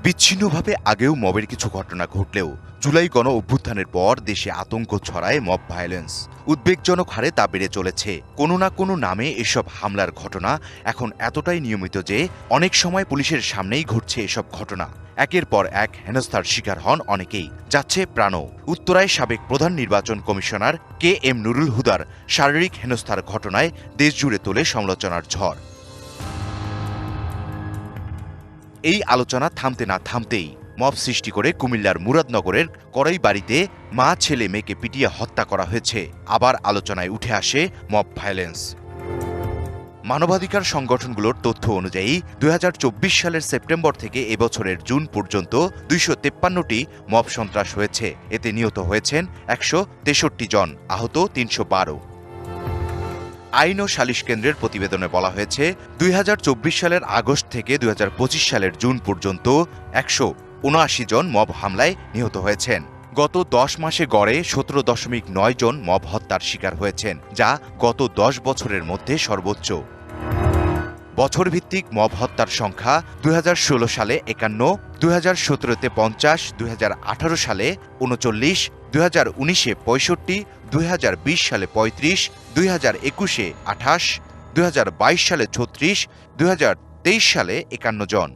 বিচ্ছিন্নভাবে আগেও মবের কিছু ঘটনা ঘটলেও জুলাই গণ অভ্যুত্থানের পর দেশে আতঙ্ক ছড়ায় মব ভায়োলেন্স। উদ্বেগজনক হারে তা বেড়ে চলেছে। কোনো না কোনো নামে এসব হামলার ঘটনা এখন এতটাই নিয়মিত যে অনেক সময় পুলিশের সামনেই ঘটছে এসব ঘটনা। একের পর এক হেনস্থার শিকার হন অনেকেই, যাচ্ছে প্রাণও। উত্তরায় সাবেক প্রধান নির্বাচন কমিশনার KM নুরুল হুদার শারীরিক হেনস্থার ঘটনায় দেশজুড়ে তোলে সমালোচনার ঝড়। এই আলোচনা থামতে না থামতেই মব সৃষ্টি করে কুমিল্লার মুরাদনগরের কড়াইবাড়িতে মা ছেলে মেয়েকে পিটিয়ে হত্যা করা হয়েছে। আবার আলোচনায় উঠে আসে মব ভায়োলেন্স। মানবাধিকার সংগঠনগুলোর তথ্য অনুযায়ী ২০২৪ সালের সেপ্টেম্বর থেকে এবছরের জুন পর্যন্ত ২৫৩টি মব সন্ত্রাস হয়েছে। এতে নিহত হয়েছেন ১৬৩ জন, আহত ৩১২। আইন ও সালিশ কেন্দ্রের প্রতিবেদনে বলা হয়েছে ২০২৪ সালের আগস্ট থেকে ২০২৫ সালের জুন পর্যন্ত ১৭৯ জন মব হামলায় নিহত হয়েছেন। গত ১০ মাসে গড়ে ১৭.৯ জন মব হত্যার শিকার হয়েছেন, যা গত ১০ বছরের মধ্যে সর্বোচ্চ। বছরভিত্তিক মব হত্যার সংখ্যা ২০১৬ সালে ৫১, ২০১৭-তে ৫০, ২০১৮ সালে ৩৯, ২০১৯-এ ৬৫, ২০২০ সালে ৩৫, ২০২১-এ ২৮, ২০২২ সালে ৩৬, ২০২৩ সালে ৫১ জন।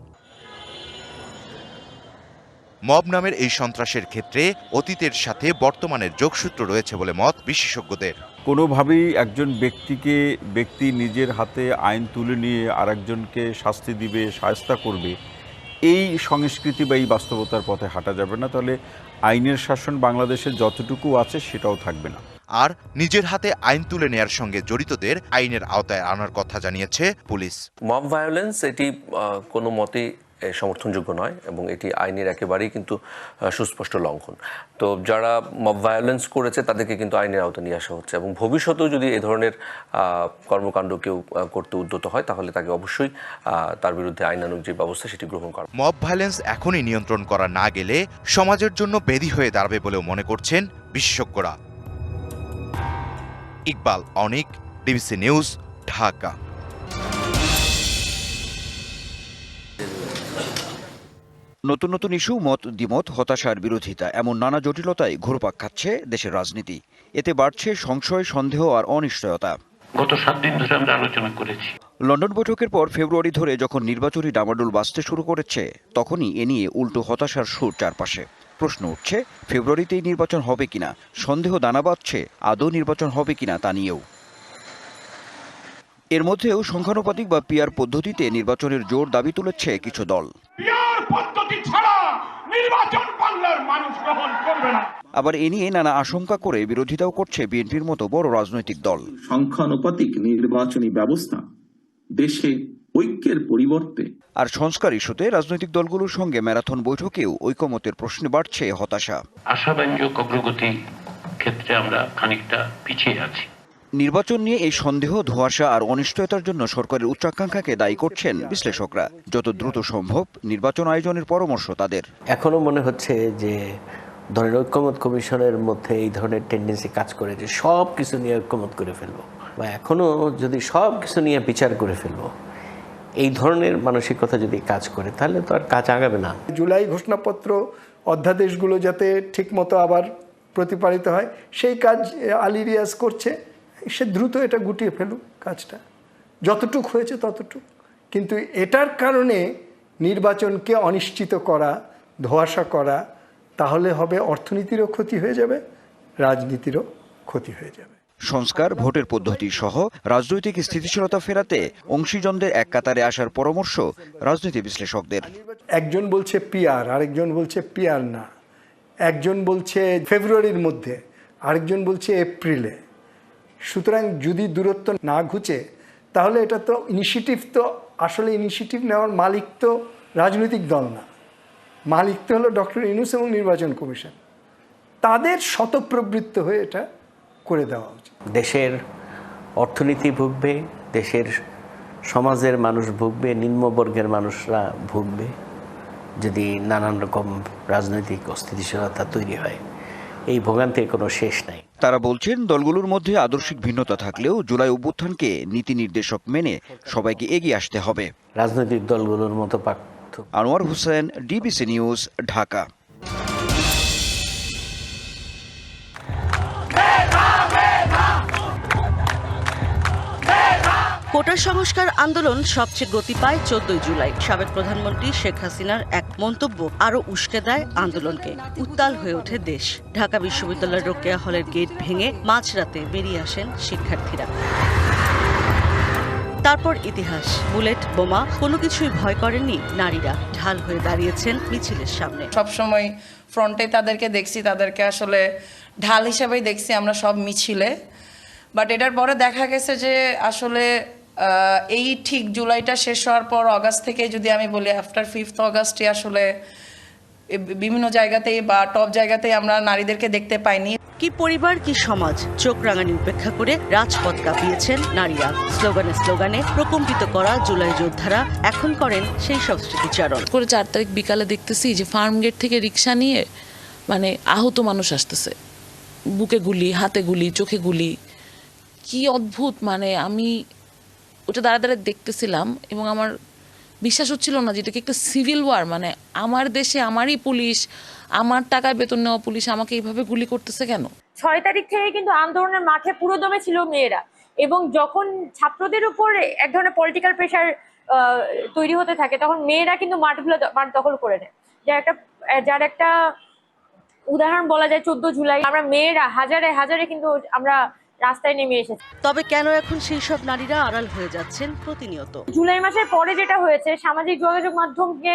মব নামের এই সন্ত্রাসের ক্ষেত্রে অতীতের সাথে বর্তমানের যোগসূত্র রয়েছে বলে মত বিশেষজ্ঞদের। কোনোভাবেই একজন ব্যক্তি নিজের হাতে আইন তুলে নিয়ে আরেকজনকে শাস্তি দিবে, শায়েস্তা করবে, এই সংস্কৃতি বা এই বাস্তবতার পথে হাঁটা যাবে না। তাহলে আইনের শাসন বাংলাদেশে যতটুকু আছে সেটাও থাকবে না। আর নিজের হাতে আইন তুলে নেয়ার সঙ্গে জড়িতদের আইনের আওতায় আনার কথা জানিয়েছে পুলিশ। মব ভায়োলেন্স এটি কোনো মতেই সমর্থনযোগ্য নয় এবং এটি আইনের একেবারেই কিন্তু সুস্পষ্ট লঙ্ঘন। তো যারা মব ভায়োলেন্স করেছে তাদেরকে কিন্তু আইনের আওতায় নিয়ে আসা হচ্ছে এবং ভবিষ্যতেও যদি এ ধরনের কর্মকাণ্ড কেউ করতে উদ্যত হয় তাহলে তাকে অবশ্যই তার বিরুদ্ধে আইনানুগ যে ব্যবস্থা সেটি গ্রহণ করা। মব ভায়োলেন্স এখনই নিয়ন্ত্রণ করা না গেলে সমাজের জন্য ব্যাধি হয়ে দাঁড়াবে বলেও মনে করছেন বিশেষজ্ঞরা। ইকবাল অনিক, DBC নিউজ, ঢাকা। নতুন নতুন ইস্যু, মত দ্বিমত, হতাশার বিরোধিতা, এমন নানা জটিলতায় ঘুরপাক খাচ্ছে দেশের রাজনীতি। এতে বাড়ছে সংশয়, সন্দেহ আর অনিশ্চয়তা। গত 7 দিন ধরে আমরা আলোচনা করেছি। লন্ডন বৈঠকের পর ফেব্রুয়ারি ধরে যখন নির্বাচনী ডামাডোল বাজতে শুরু করেছে, তখনই এ নিয়ে উল্টো হতাশার সুর চারপাশে। প্রশ্ন উঠছে, ফেব্রুয়ারিতেই নির্বাচন হবে কিনা। সন্দেহ দানা বাঁধছে, আদৌ নির্বাচন হবে কিনা তা নিয়েও। এর মধ্যেও সংখ্যানুপাতিক বা পিআর পদ্ধতিতে নির্বাচনের জোর দাবি তুলেছে কিছু দল। আবার এ নিয়ে নানা আশঙ্কা করে বিরোধিতাও করছে বিএনপির মতো বড় রাজনৈতিক দল। সংখ্যানুপাতিক নির্বাচনী ব্যবস্থা দেশে ঐক্যের পরিবর্তে আর সংস্কার ইস্যুতে রাজনৈতিক দলগুলোর সঙ্গে ম্যারাথন বৈঠকেও ঐকমত্যের প্রশ্নে বাড়ছে হতাশা। আশাব্যঞ্জক অগ্রগতি ক্ষেত্রে আমরা খানিকটা পিছিয়ে আছি। নির্বাচন নিয়ে এই সন্দেহ, ধোঁয়াশা আর অনিশ্চয়তার জন্য সরকারের উচ্চাকাঙ্ক্ষাকে দায়ী করছেন বিশ্লেষকরা। যত দ্রুত সম্ভব নির্বাচন আয়োজনের পরামর্শ তাদের। এখনো মনে হচ্ছে যে ধরেন ঐক্যমত কমিশনের মধ্যে এই ধরনের টেন্ডেন্সি কাজ করে যে সব কিছু নিয়ে ঐক্যমত করে ফেলবো, বা এখনো যদি সব কিছু নিয়ে বিচার করে ফেলবো, এই ধরনের মানসিকতা যদি কাজ করে তাহলে তো আর কাজ আগাবে না। জুলাই ঘোষণাপত্র অধ্যাদেশগুলো যাতে ঠিকমতো আবার প্রতিপালিত হয় সেই কাজ আলী রিয়াজ করছে। সে দ্রুত এটা গুটিয়ে ফেলুক কাজটা, যতটুক হয়েছে ততটুক। কিন্তু এটার কারণে নির্বাচনকে অনিশ্চিত করা, ধোঁয়াশা করা, তাহলে হবে অর্থনীতিরও ক্ষতি হয়ে যাবে, রাজনীতিরও ক্ষতি হয়ে যাবে। সংস্কার, ভোটের পদ্ধতি সহ রাজনৈতিক স্থিতিশীলতা ফেরাতে অংশীজনদের এক কাতারে আসার পরামর্শ রাজনীতি বিশ্লেষকদের। একজন বলছে পিআর, আরেকজন বলছে পিআর না, একজন বলছে ফেব্রুয়ারির মধ্যে, আরেকজন বলছে এপ্রিলে। সুতরাং যদি দূরত্ব না ঘুচে তাহলে এটা তো ইনিশিয়েটিভ, তো আসলে ইনিশিয়েটিভ নেওয়ার মালিক তো রাজনৈতিক দল না, মালিক তো হলো ডক্টর ইউনূস এবং নির্বাচন কমিশন। তাদের শতপ্রবৃত্ত হয়ে এটা করে দেওয়া উচিত। দেশের অর্থনীতি ভুগবে, দেশের সমাজের মানুষ ভুগবে, নিম্নবর্গের মানুষরা ভুগবে যদি নানান রকম রাজনৈতিক অস্থিতিশীলতা তৈরি হয়। এই ভোগান্তির কোনো শেষ নাই। তারা বলছেন, দলগুলোর মধ্যে আদর্শিক ভিন্নতা থাকলেও জুলাই অভ্যুত্থানকে নীতি নির্দেশক মেনে সবাইকে এগিয়ে আসতে হবে। রাজনৈতিক দলগুলোর মতো যুদ্ধ। Anwar Hossain, DBC news, Dhaka. Quota সংস্কার আন্দোলন সবচেয়ে গতি পায় 14 জুলাই। সাবেক প্রধানমন্ত্রী শেখ হাসিনার এক মন্তব্য আরও উস্কে দেয় আন্দোলনকে। উত্তাল হয়ে ওঠে দেশ। ঢাকা বিশ্ববিদ্যালয়ের রোকেয়া হলের গেট ভেঙে মাঝরাতে বেরিয়ে আসেন শিক্ষার্থীরা। তারপর ইতিহাস, বুলেট, বোমা, কোনো কিছুই ভয় করেননি নারীরা। ঢাল হয়ে দাঁড়িয়েছেন মিছিলের সামনে। সবসময় ফ্রন্টে তাদেরকে দেখছি, তাদেরকে আসলে ঢাল হিসেবেই দেখছি আমরা সব মিছিলে। বাট এটার পরে দেখা গেছে যে আসলে এই ঠিক জুলাইটা শেষ হওয়ার পর অগাস্ট থেকে যদি আমি বলি, আফটার 5th অগাস্টে আসলে বিভিন্ন জায়গাতেই বা টপ জায়গাতেই আমরা নারীদেরকে দেখতে পাইনি। কি পরিবার, কি সমাজ, চোখ রাঙানি উপেক্ষা করে রাজপথ কাঁপিয়েছেন নারীরা। স্লোগানে স্লোগানে প্রকম্পিত করা জুলাই যোদ্ধারা এখন করেন সেই সব স্মৃতিচারণ। 4 তারিখ বিকালে দেখতেছি যে ফার্ম গেট থেকে রিক্সা নিয়ে মানে আহত মানুষ আসতেছে, বুকে গুলি, হাতে গুলি, চোখে গুলি। কি অদ্ভুত! মানে আমি ওটা দাঁড়া দেখতেছিলাম এবং আমার বিশ্বাস হচ্ছিল না যেটাকে একটা সিভিল ওয়ার। মানে আমার দেশে আমারই পুলিশ, আমার টাকায় বেতন নেওয়া পুলিশ আমাকে এইভাবে গুলি করতেছে কেন? 6 তারিখ থেকে কিন্তু আন্দোলনের মাঠে পুরোদমে ছিল মেয়েরা, এবং যখন ছাত্রদের উপরে এক ধরনের পলিটিক্যাল প্রেশার তৈরি হতে থাকে তখন মেয়েরা কিন্তু মাঠ দখল করে নেয়। যার একটা উদাহরণ বলা যায় 14 জুলাই। আমরা মেয়েরা হাজারে হাজারে কিন্তু আমরা রাস্তায় নেমে এসেছে। তবে কেন এখন সেই সব নারীরা আড়াল হয়ে যাচ্ছেন প্রতিনিয়ত? জুলাই মাসের পরে যেটা হয়েছে, সামাজিক যোগাযোগ মাধ্যমকে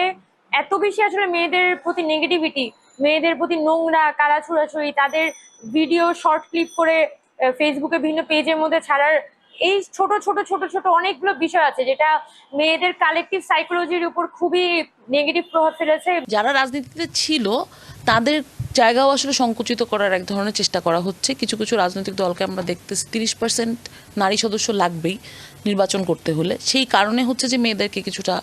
এত বেশি আসলে মেয়েদের প্রতি নেগেটিভিটি, মেয়েদের প্রতি নোংরা কালা ছুড়াছুড়ি, তাদের ভিডিও শর্ট ক্লিপ করে ফেসবুকে বিভিন্ন পেজের মধ্যে ছাড়ার এই ছোট ছোট ছোট ছোট অনেকগুলো বিষয় আছে যেটা মেয়েদের কালেকটিভ সাইকোলজির উপর খুবই নেগেটিভ প্রভাব ফেলেছে। যারা রাজনীতিতে ছিল তাদের জায়গাও আসলে সংকুচিত করার এক ধরনের চেষ্টা করা হচ্ছে। কিছু কিছু রাজনৈতিক দলকে আমরা দেখতেছি 30% নারী সদস্য লাগবেই নির্বাচন করতে হলে। সেই কারণে হচ্ছে যে মেয়েদেরকে কিছুটা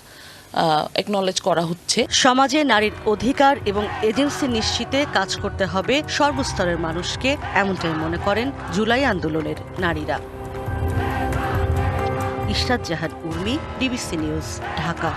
একনলেজ করা হচ্ছে। সমাজে নারীর অধিকার এবং এজেন্সি নিশ্চিতে কাজ করতে হবে সর্বস্তরের মানুষকে, এমনটাই মনে করেন জুলাই আন্দোলনের নারীরা। ইশরাত জাহান উর্মি, ডিবিসি নিউজ, ঢাকা।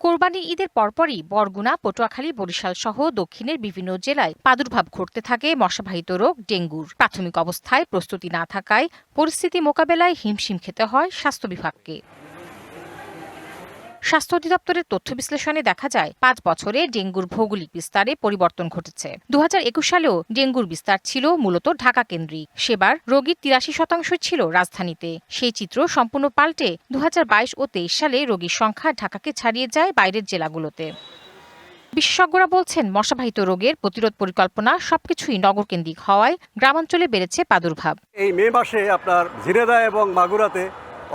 কোরবানি ঈদের পরপরই বরগুনা, পটুয়াখালী, বরিশাল সহ দক্ষিণের বিভিন্ন জেলায় প্রাদুর্ভাব ঘটতে থাকে মশাবাহিত রোগ ডেঙ্গুর। প্রাথমিক অবস্থায় প্রস্তুতি না থাকায় পরিস্থিতি মোকাবেলায় হিমশিম খেতে হয় স্বাস্থ্য বিভাগকে। স্বাস্থ্য অধিদপ্তরের তথ্য বিশ্লেষণে দেখা যায় 5 বছরে ডেঙ্গুর ভৌগোলিক বিস্তারে পরিবর্তন ঘটেছে। 2021 সালেও ডেঙ্গুর বিস্তার ছিল মূলত ঢাকা কেন্দ্রিক। সেবার রোগীর 83% ছিল রাজধানীতে। সেই চিত্র সম্পূর্ণ পাল্টে 2022 ও 23 সালে রোগীর সংখ্যা ঢাকাকে ছাড়িয়ে যায় বাইরের জেলাগুলোতে। বিশেষজ্ঞরা বলছেন, মশাবাহিত রোগের প্রতিরোধ পরিকল্পনা সবকিছুই নগরকেন্দ্রিক হওয়ায় গ্রামাঞ্চলে বেড়েছে প্রাদুর্ভাব। এই মে মাসে আপনার ঝিনেদা এবং মাগুরাতে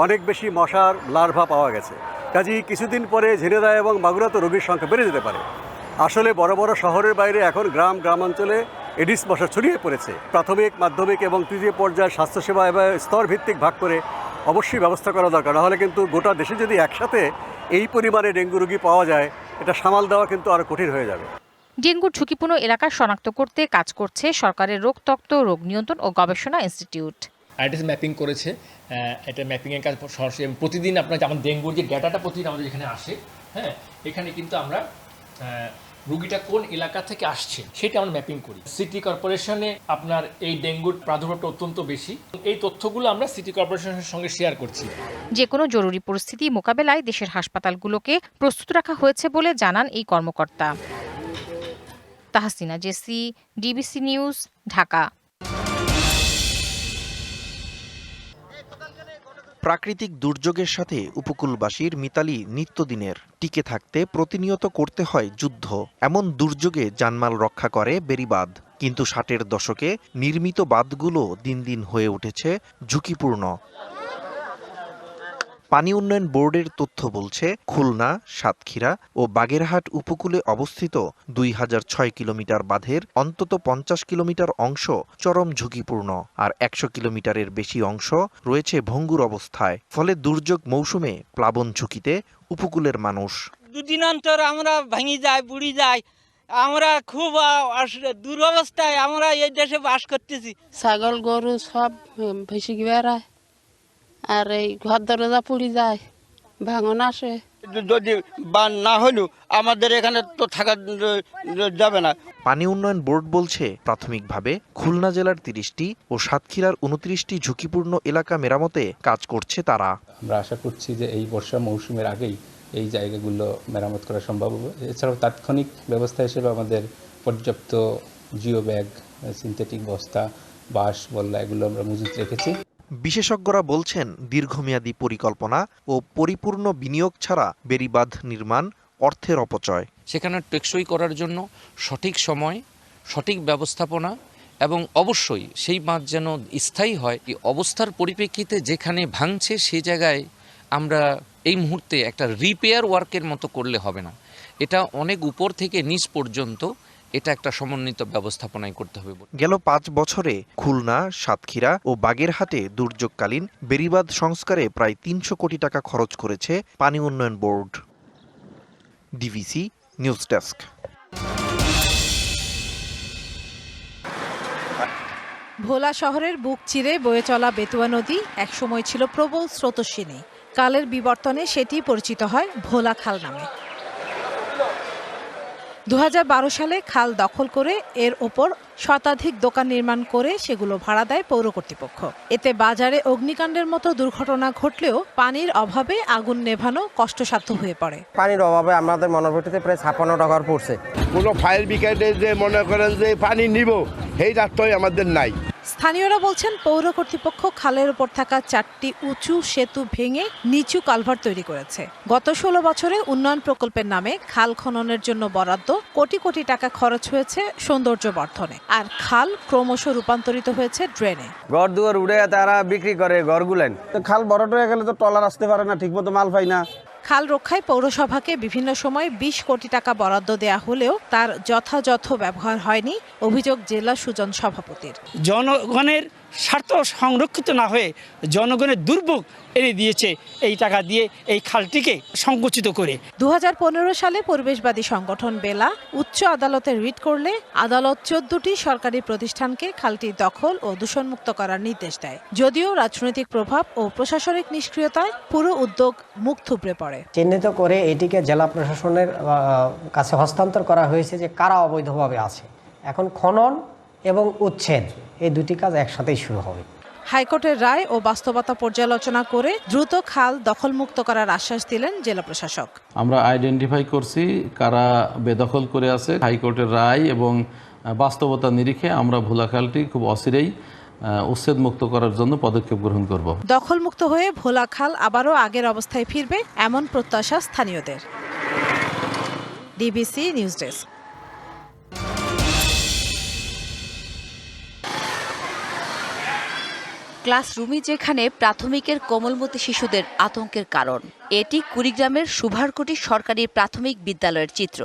অনেক বেশি মশার লার্ভা পাওয়া গেছে। কাজেই কিছুদিন পরে ঝিনেদা এবং মাগুরাতে রোগীর সংখ্যা বেড়ে যেতে পারে। আসলে বড় বড় শহরের বাইরে এখন গ্রামাঞ্চলে এডিস মশা ছড়িয়ে পড়েছে। প্রাথমিক, মাধ্যমিক এবং তৃতীয় পর্যায়ের স্বাস্থ্যসেবা এবং স্তরভিত্তিক ভাগ করে অবশ্যই ব্যবস্থা করা দরকার। নাহলে কিন্তু গোটা দেশে যদি একসাথে এই পরিমাণে ডেঙ্গু রোগী পাওয়া যায়, এটা সামাল দেওয়া কিন্তু আরও কঠিন হয়ে যাবে। ডেঙ্গুর ঝুঁকিপূর্ণ এলাকা শনাক্ত করতে কাজ করছে সরকারের রোগতত্ত্ব, রোগ নিয়ন্ত্রণ ও গবেষণা ইনস্টিটিউট। আইডিএস ম্যাপিং করেছে। এটা ম্যাপিংয়ের কাজ সরাসরি প্রতিদিন আপনার যেমন ডেঙ্গুর যে ডাটাটা প্রতিদিন আমাদের এখানে আসে, হ্যাঁ, এখানে কিন্তু আমরা রোগীটা কোন এলাকা থেকে আসছে সেটা আমরা ম্যাপিং করি। সিটি কর্পোরেশনে আপনার এই ডেঙ্গুর প্রাদুর্ভাবটা অত্যন্ত বেশি। এই তথ্যগুলো আমরা সিটি কর্পোরেশনের সঙ্গে শেয়ার করছি। যে কোনো জরুরি পরিস্থিতি মোকাবেলায় দেশের হাসপাতালগুলোকে প্রস্তুত রাখা হয়েছে বলে জানান এই কর্মকর্তা। Tahsina Jessy, DBC news, Dhaka. প্রাকৃতিক দুর্যোগের সাথে উপকূলবাসীর মিতালি নিত্যদিনের। টিকে থাকতে প্রতিনিয়ত করতে হয় যুদ্ধ। এমন দুর্যোগে জানমাল রক্ষা করে বেড়িবাঁধ, কিন্তু 60-এর দশকে নির্মিত বাঁধগুলো দিন দিন হয়ে উঠেছে ঝুঁকিপূর্ণ। পানি উন্নয়ন বোর্ডের তথ্য বলছে, খুলনা, সাতক্ষীরা ও বাগেরহাট উপকূলে অবস্থিত 2006 কিলোমিটার বাঁধের অন্তত 50 কিলোমিটার অংশ চরম ঝুঁকিপূর্ণ, আর 100 কিলোমিটারের বেশি অংশ রয়েছে ভঙ্গুর অবস্থায়। ফলে দুর্যোগ মৌসুমে প্লাবন ঝুঁকিতে উপকূলের মানুষ। দুদিন অন্তর আমরা ভেঙে যাই, বুড়ি যাই। আমরা খুব দুরবস্থায় আমরা এই দেশে বাস করতেছি। ছাগল গরু সব ভেসে বেড়ায়, আর এই ঘর দরজা পুড়ে যায়, ভাঙন আসে। যদি বান না হলেও আমাদের এখানে তো থাকা যাবে না। পানি উন্নয়ন বোর্ড বলছে প্রাথমিকভাবে খুলনা জেলার 30টি ও সাতক্ষীরার 29টি ঝুঁকিপূর্ণ এলাকা মেরামতে কাজ করছে তারা। আমরা আশা করছি যে এই বর্ষা মৌসুমের আগেই এই জায়গাগুলো মেরামত করা সম্ভব হবে। এছাড়াও তাৎক্ষণিক ব্যবস্থা হিসেবে আমাদের পর্যাপ্ত জিও ব্যাগ, সিনথেটিক বস্তা, বাঁশ, বল্লা এগুলো আমরা মজুত রেখেছি। বিশেষজ্ঞরা বলছেন দীর্ঘমেয়াদী পরিকল্পনা ও পরিপূর্ণ বিনিয়োগ ছাড়া বেড়িবাঁধ নির্মাণ অর্থের অপচয়। সেখানে টেকসই করার জন্য সঠিক সময়, সঠিক ব্যবস্থাপনা এবং অবশ্যই সেই বাঁধ যেন স্থায়ী হয়। এই অবস্থার পরিপ্রেক্ষিতে যেখানে ভাঙছে সেই জায়গায় আমরা এই মুহূর্তে একটা রিপেয়ার ওয়ার্কের মতো করলে হবে না, এটা অনেক উপর থেকে নিচ পর্যন্ত এটা একটা সমন্বিত ব্যবস্থাপনায় করতে হবে। গেল 5 বছরে খুলনা, সাতক্ষীরা ও বাগেরহাটে দুর্যোগকালীন বেড়িবাঁধ সংস্কারে প্রায় 300 কোটি টাকা খরচ করেছে পানি উন্নয়ন board. DBC news desk. Bhola শহরের বুক চিরে বয়ে চলা বেতুয়া নদী একসময় ছিল প্রবল স্রোতস্বিনী। কালের বিবর্তনে সেটি পরিচিত হয় ভোলা খাল নামে। 2012 সালে খাল দখল করে এর ওপর শতাধিক দোকান নির্মাণ করে সেগুলো ভাড়া দেয় পৌর কর্তৃপক্ষ। এতে বাজারে অগ্নিকাণ্ডের মতো দুর্ঘটনা ঘটলেও পানির অভাবে আগুন নেভানো কষ্টসাধ্য হয়ে পড়ে। পানির অভাবে আমাদের মনোভূতিতে প্রায় 56 টাকার পড়ছে। কোনো ফায়ার ব্রিগেডে যে মনে করেন যে পানি নিব সেই রাস্তাই আমাদের নাই। স্থানীয়রা বলছেন পৌর কর্তৃপক্ষ খালের উপর থাকা 4টি উঁচু সেতু ভেঙে নিচু কালভার্ট তৈরি করেছে। গত 16 বছরে উন্নয়ন প্রকল্পের নামে খাল খননের জন্য বরাদ্দ কোটি কোটি টাকা খরচ হয়েছে সৌন্দর্য বর্ধনে, আর খাল ক্রমশ রূপান্তরিত হয়েছে ড্রেনে। ঘর দুয়ার উড়ে তারা বিক্রি করে ঘরগুলেন। তো খাল বড় হয়ে গেলে তো ট্রলার আসতে পারে না, ঠিকমতো মাল পাই না। খাল রক্ষায় পৌরসভাকে বিভিন্ন সময় 20 কোটি টাকা বরাদ্দ দেয়া হলেও তার যথাযথ ব্যবহার হয়নি, অভিযোগ জেলা সুজন সভাপতির। জনগণের স্বার্থ সংরক্ষিত না হয়ে জনগণের দুর্ভোগ এনে দিয়েছে এই টাকা দিয়ে এই খালটিকে সংকুচিত করে। 2015 সালে পরিবেশবাদী সংগঠন বেলা উচ্চ আদালতে রিট করলে আদালত 14টি সরকারি প্রতিষ্ঠানকে খালটি দখল ও দূষণমুক্ত করার নির্দেশ দেয়। যদিও রাজনৈতিক প্রভাব ও প্রশাসনিক নিষ্ক্রিয়তায় পুরো উদ্যোগ মুখ থুবড়ে পড়ে। চিহ্নিত করে এটিকে জেলা প্রশাসনের কাছে হস্তান্তর করা হয়েছে যে কারা অবৈধভাবে আছে। এখন খনন এবং উচ্ছেদ এই দুটি কাজ একসাথেই শুরু হবে। হাইকোর্টের রায় ও বাস্তবতা পর্যালোচনা করে দ্রুত খাল দখলমুক্ত করার আশ্বাস দিলেন জেলা প্রশাসক। আমরা আইডেন্টিফাই করছি কারা বেদখল করে আছে। হাইকোর্টের রায় এবং বাস্তবতা নিরিখে আমরা ভোলা খালটি খুব অচিরেই উচ্ছেদ মুক্ত করার জন্য পদক্ষেপ গ্রহণ করব। দখলমুক্ত হয়ে ভোলা খাল আবারও আগের অবস্থায় ফিরবে এমন প্রত্যাশা স্থানীয়দের। DBC news desk. ক্লাসরুমই যেখানে প্রাথমিকের কোমলমতি শিশুদের আতঙ্কের কারণ, এটি কুড়িগ্রামের সুভারকুটি সরকারি প্রাথমিক বিদ্যালয়ের চিত্র।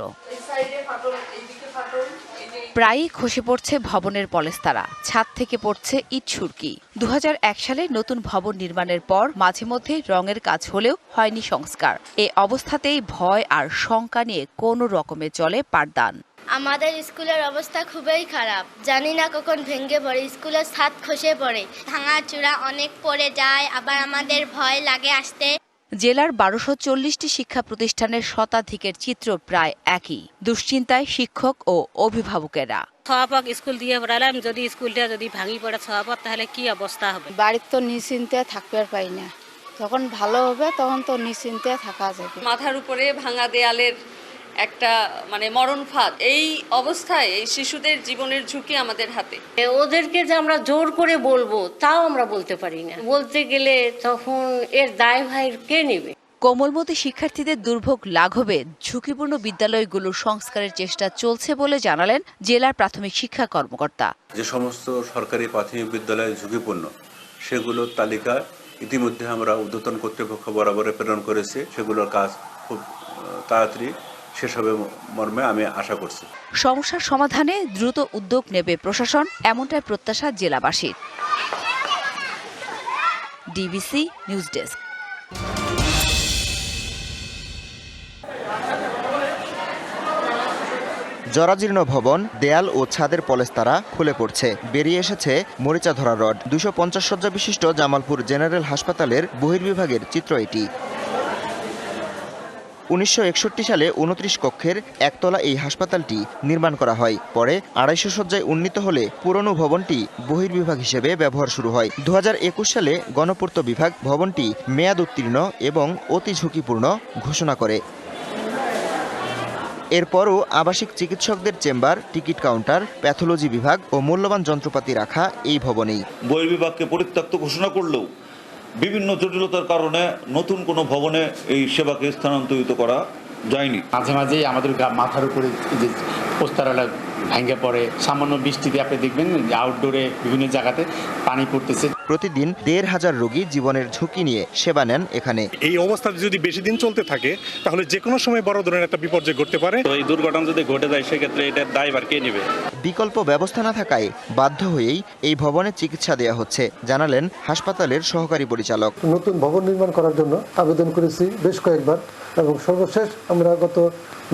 প্রায়ই খসে পড়ছে ভবনের পলেস্তারা, ছাদ থেকে পড়ছে ইট সুরকি। 2001 সালে নতুন ভবন নির্মাণের পর মাঝে মধ্যে রঙের কাজ হলেও হয়নি সংস্কার। এ অবস্থাতেই ভয় আর শঙ্কা নিয়ে কোনো রকমে চলে পাঠদান। আমাদের স্কুলের অবস্থা খুবই খারাপ, জানি না কখন ভেঙে পড়ে, স্কুলের ছাদ খসে পড়ে, ভাঙাচুরা অনেক পড়ে যায়, আবার আমাদের ভয় লাগে আসতে। জেলার 1240টি শিক্ষা প্রতিষ্ঠানের শতাধিকের চিত্র প্রায় একই। দুশ্চিন্তায় শিক্ষক ও অভিভাবকেরা। সভাপক স্কুল দিয়ে পড়ালাম, যদি স্কুলটা যদি ভাঙি পড়ে সভাপক, তাহলে কি অবস্থা হবে? বাড়ির তো নিশ্চিন্তে থাকতে পাই না, যখন ভালো হবে তখন তো নিশ্চিন্তে থাকা যাবে। মাথার উপরে ভাঙা দেয়ালের একটা মরণ ফাঁদ, এই অবস্থায় এই শিশুদের জীবনের ঝুঁকি আমাদের হাতে। ওদেরকে যে আমরা জোর করে বলবো তাও আমরা বলতে পারি না, বলতে গেলে তখন এর দায়ভার কে নেবে? কোমলমতি শিক্ষার্থীদের দুর্ভোগ লাঘবে ঝুঁকিপূর্ণ বিদ্যালয়গুলোর সংস্কারের চেষ্টা চলছে বলে জানালেন জেলার প্রাথমিক শিক্ষা কর্মকর্তা। যে সমস্ত সরকারি প্রাথমিক বিদ্যালয় ঝুঁকিপূর্ণ সেগুলোর তালিকা ইতিমধ্যে আমরা ঊর্ধ্বতন কর্তৃপক্ষ বরাবর প্রেরণ করেছি, সেগুলোর কাজ খুব তাড়াতাড়ি শেষ হবে মর্মে আমি আশা করছি। সমস্যার সমাধানে দ্রুত উদ্যোগ নেবে প্রশাসন, এমনটাই প্রত্যাশা জেলাবাসীর। DBC news desk. জরাজীর্ণ ভবন, দেয়াল ও ছাদের পলেস্তারা খুলে পড়ছে। বেরিয়ে এসেছে মরিচা ধরা রড। 250 শয্যা বিশিষ্ট জামালপুর জেনারেল হাসপাতালের বহির্বিভাগের চিত্র এটি। 1961 সালে 29 কক্ষের একতলা এই হাসপাতালটি নির্মাণ করা হয়। পরে 250 শয্যায় উন্নীত হলে পুরনো ভবনটি বহির্বিভাগ হিসেবে ব্যবহার শুরু হয়। 2021 সালে গণপূর্ত বিভাগ ভবনটি মেয়াদ উত্তীর্ণ এবং অতি ঝুঁকিপূর্ণ ঘোষণা করে। এরপরও আবাসিক চিকিৎসকদের চেম্বার, টিকিট কাউন্টার, প্যাথোলজি বিভাগ ও মূল্যবান যন্ত্রপাতি রাখা এই ভবনেই। বহির্বিভাগকে পরিত্যক্ত ঘোষণা করলেও বিভিন্ন জটিলতার কারণে নতুন কোনো ভবনে এই সেবাকে স্থানান্তরিত করা যায়নি। মাঝে মাঝেই আমাদের মাথার উপরে যে পোস্টারওয়ালা ভাঙে পড়ে, সামান্য বৃষ্টিতে আপনি দেখবেন আউটডোরে বিভিন্ন জায়গাতে পানি পড়তেছে। প্রতিদিন 1,500 রোগী জীবনের ঝুঁকি নিয়ে সেবা নেন এখানে। এই অবস্থা যদি বেশি দিন চলতে থাকে তাহলে যে কোনো সময় বড় ধরনের একটা বিপর্যয় ঘটতে পারে। তো এই দুর্ঘটনা যদি ঘটে যায় সেক্ষেত্রে এটার দায়ভার কে নেবে? বিকল্প ব্যবস্থা না থাকায় বাধ্য হয়েই এই ভবনে চিকিৎসা দেওয়া হচ্ছে, জানালেন হাসপাতালের সহকারী পরিচালক। নতুন ভবন নির্মাণ করার জন্য আবেদন করেছি বেশ কয়েকবার এবং সর্বশেষ আমরা গত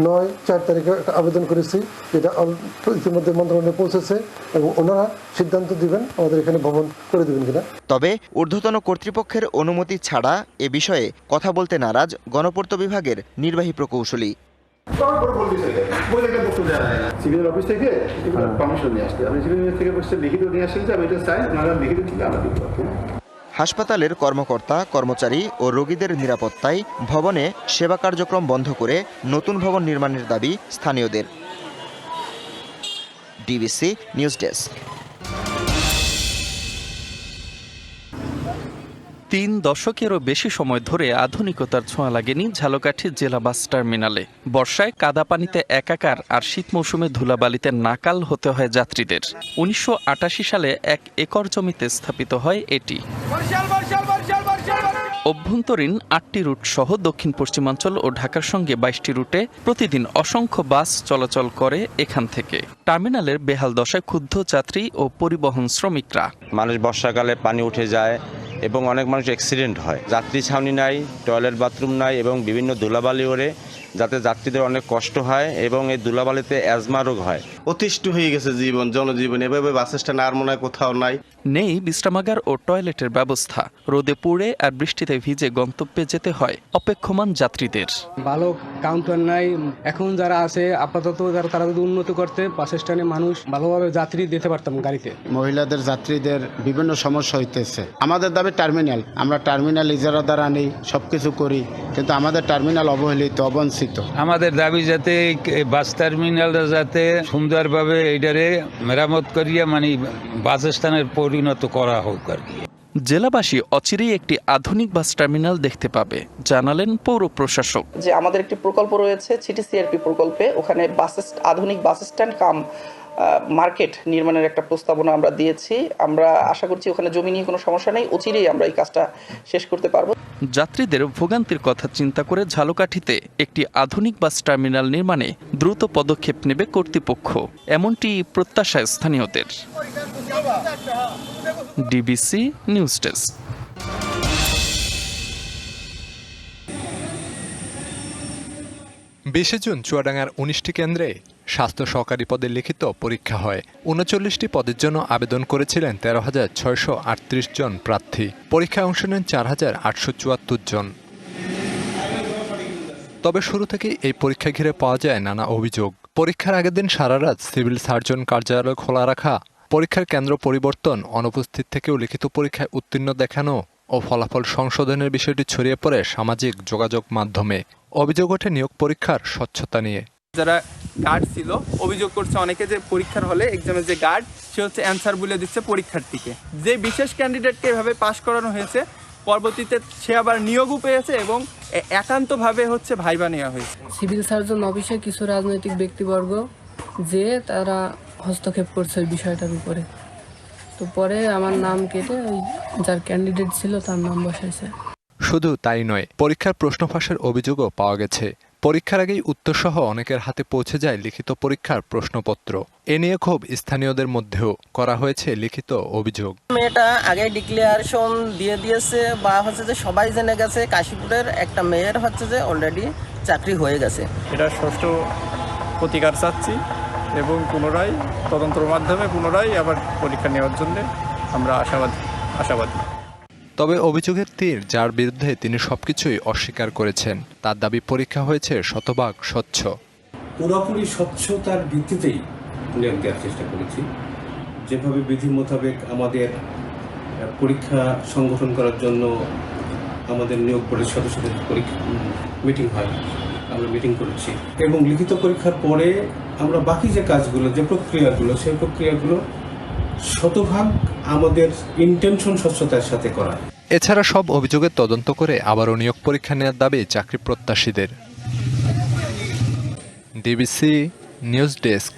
9/4 তারিখে একটা আবেদন করেছি, যেটা ইতিমধ্যে মন্ত্রণালয়ে পৌঁছেছে এবং ওনারা সিদ্ধান্ত দিবেন আমাদের এখানে ভবন করে দেবেন কিনা। তবে ঊর্ধ্বতন কর্তৃপক্ষের অনুমতি ছাড়া এ বিষয়ে কথা বলতে নারাজ গণপূর্ত বিভাগের নির্বাহী প্রকৌশলী। সিভিল অফিস থেকে পারমিশন নিয়ে আসতে, আমি সিভিল থেকে লিখিত নিয়ে আসেন যে আমি এটা চাই, ওনারা লিখিত ঠিক আমরা দিব। হাসপাতালের কর্মকর্তা, কর্মচারী ও রোগীদের নিরাপত্তায় ভবনে সেবা কার্যক্রম বন্ধ করে নতুন ভবন নির্মাণের দাবি স্থানীয়দের। DBC news desk. 3 দশকেরও বেশি সময় ধরে আধুনিকতার ছোঁয়া লাগেনি ঝালকাঠি জেলা বাস টার্মিনালে। বর্ষায় কাদা পানিতে একাকার আর শীত মৌসুমে ধুলাবালিতে নাকাল হতে হয় যাত্রীদের। 1988 সালে 1 একর জমিতে স্থাপিত হয় এটি। অভ্যন্তরীণ 8টি রুট সহ দক্ষিণ পশ্চিমাঞ্চল ও ঢাকার সঙ্গে 22টি রুটে প্রতিদিন অসংখ্য বাস চলাচল করে এখান থেকে। টার্মিনালের বেহাল দশায় ক্ষুব্ধ যাত্রী ও পরিবহন শ্রমিকরা। মানুষ বর্ষাকালে পানি উঠে যায় এবং অনেক মানুষ অ্যাক্সিডেন্ট হয়। যাত্রী ছাউনি নাই, টয়লেট বাথরুম নাই এবং বিভিন্ন ধুলাবালি ওড়ে, যাতে যাত্রীদের অনেক কষ্ট হয় এবং এই ধুলাবালিতে অ্যাজমা রোগ হয়। অতিষ্ঠ হয়ে গেছে জনজীবন, এভাবে বাস স্ট্যান্ড আর মনে হয় কোথাও নাই। নেই বিশ্রামাগার ও টয়লেটের ব্যবস্থা। রোদে পুড়ে আর বৃষ্টিতে ভিজে গন্তব্যে যেতে হয় অপেক্ষমান যাত্রীদের। ভালো কাউন্টার নাই। এখন যারা আছে আপাতত তারা যদি উন্নত করতে বাস স্ট্যান্ডে মানুষ ভালোভাবে যাত্রী দিতে পারতাম গাড়িতে। মহিলাদের যাত্রীদের বিভিন্ন সমস্যা হইতেছে। আমাদের দাবি টার্মিনাল, আমরা টার্মিনাল ইজারা দ্বারা নেই, সবকিছু করি, কিন্তু আমাদের টার্মিনাল অবহেলিত, অবঞ্চিত। আমাদের দাবি যাতে বাস টার্মিনালটা যাতে সুন্দরভাবে এইটারে মেরামত করিয়া মানে বাস স্ট্যান্ডের পরিণত করা হোক আর কি। জেলাবাসী অচিরেই একটি আধুনিক বাস টার্মিনাল দেখতে পাবে, জানালেন পৌর প্রশাসক। যে আমাদের একটি প্রকল্প রয়েছে সিটিসিআরপি প্রকল্পে, ওখানে আধুনিক বাস স্ট্যান্ড কাম মার্কেট নির্মাণের একটা প্রস্তাবনা আমরা দিয়েছি। আমরা আশা করছি ওখানে জমি নিয়ে কোনো সমস্যা নেই, অচিরেই আমরা এই কাজটা শেষ করতে পারবো। যাত্রীদের ভোগান্তির কথা চিন্তা করে ঝালকাঠিতে একটি আধুনিক বাস টার্মিনাল নির্মাণে দ্রুত পদক্ষেপ নেবে কর্তৃপক্ষ, এমনটি প্রত্যাশা স্থানীয়দের। DBC news desk. জুন চুয়াডাঙ্গার 19টি কেন্দ্রে স্বাস্থ্য সহকারী পদে লিখিত পরীক্ষা হয়। 39টি পদের জন্য আবেদন করেছিলেন 13,638 জন প্রার্থী। পরীক্ষায় অংশ নেন 4,874 জন। তবে শুরু থেকেই এই পরীক্ষা ঘিরে পাওয়া যায় নানা অভিযোগ। পরীক্ষার আগের দিন সারা রাত সিভিল সার্জন কার্যালয় খোলা রাখা, পরীক্ষার কেন্দ্র পরিবর্তন, অনুপস্থিত থেকেও লিখিত পরীক্ষায় উত্তীর্ণ দেখানো ও ফলাফল সংশোধনের বিষয়টি ছড়িয়ে পড়ে সামাজিক যোগাযোগ মাধ্যমে। অভিযোগ ওঠে নিয়োগ পরীক্ষার স্বচ্ছতা নিয়ে। যারা গার্ড ছিল অভিযোগ করছে অনেকে যে পরীক্ষার হলে এক্সামের যে গার্ড সে হচ্ছে অ্যান্সার বলে দিচ্ছে পরীক্ষার্থীকে। যে বিশেষ ক্যান্ডিডেটকে এভাবে পাশ করানো হয়েছে, পরবর্তীতে সে আবার নিয়োগও পেয়েছে এবং একান্তভাবে হচ্ছে ভাইবা নেওয়া হয়েছে। সিভিল সার্জন অফিসে কিছু রাজনৈতিক ব্যক্তিবর্গ যে তারা হস্তক্ষেপ করছে ওই বিষয়টার উপরে, তো পরে আমার নাম কেটে ওই যার ক্যান্ডিডেট ছিল তার নাম বসাইছে। শুধু তাই নয়, পরীক্ষার প্রশ্ন ফাঁসের অভিযোগও পাওয়া গেছে। পরীক্ষার আগেই উত্তরসহ অনেকের হাতে পৌঁছে যায় লিখিত পরীক্ষার প্রশ্নপত্র। এ নিয়ে ক্ষোভ স্থানীয়দের মধ্যেও, করা হয়েছে লিখিত অভিযোগ। মেয়েটা আগে ডিক্লেয়ারেশন দিয়ে দিয়েছে বা হচ্ছে যে সবাই জেনে গেছে, কাশীপুরের একটা মেয়ের হচ্ছে যে অলরেডি চাকরি হয়ে গেছে। এটা ষষ্ঠ প্রতিকার চাচ্ছি এবং পুনরায় তদন্তের মাধ্যমে পুনরায় আবার পরীক্ষা নেওয়ার জন্য আমরা আশাবাদী। তবে অভিযোগের তীর যার বিরুদ্ধে তিনি সবকিছুই অস্বীকার করেছেন। তার দাবি পরীক্ষা হয়েছে শতভাগ স্বচ্ছ। পুরোপুরি স্বচ্ছতার ভিত্তিতেই নিয়োগ দেওয়ার চেষ্টা করেছি। যেভাবে বিধি মোতাবেক আমাদের পরীক্ষা সংগঠন করার জন্য আমাদের নিয়োগ বোর্ডের সদস্যদের পরীক্ষা মিটিং হয়, আমরা মিটিং করেছি এবং লিখিত পরীক্ষার পরে আমরা বাকি যে কাজগুলো, যে প্রক্রিয়াগুলো, সেই প্রক্রিয়াগুলো শতভাগ আমাদের ইন্টেনশন স্বচ্ছতার সাথে করা। এছাড়া সব অভিযোগের তদন্ত করে আবারও নিয়োগ পরীক্ষা নেওয়ার দাবি চাকরি প্রত্যাশীদের। DBC news desk.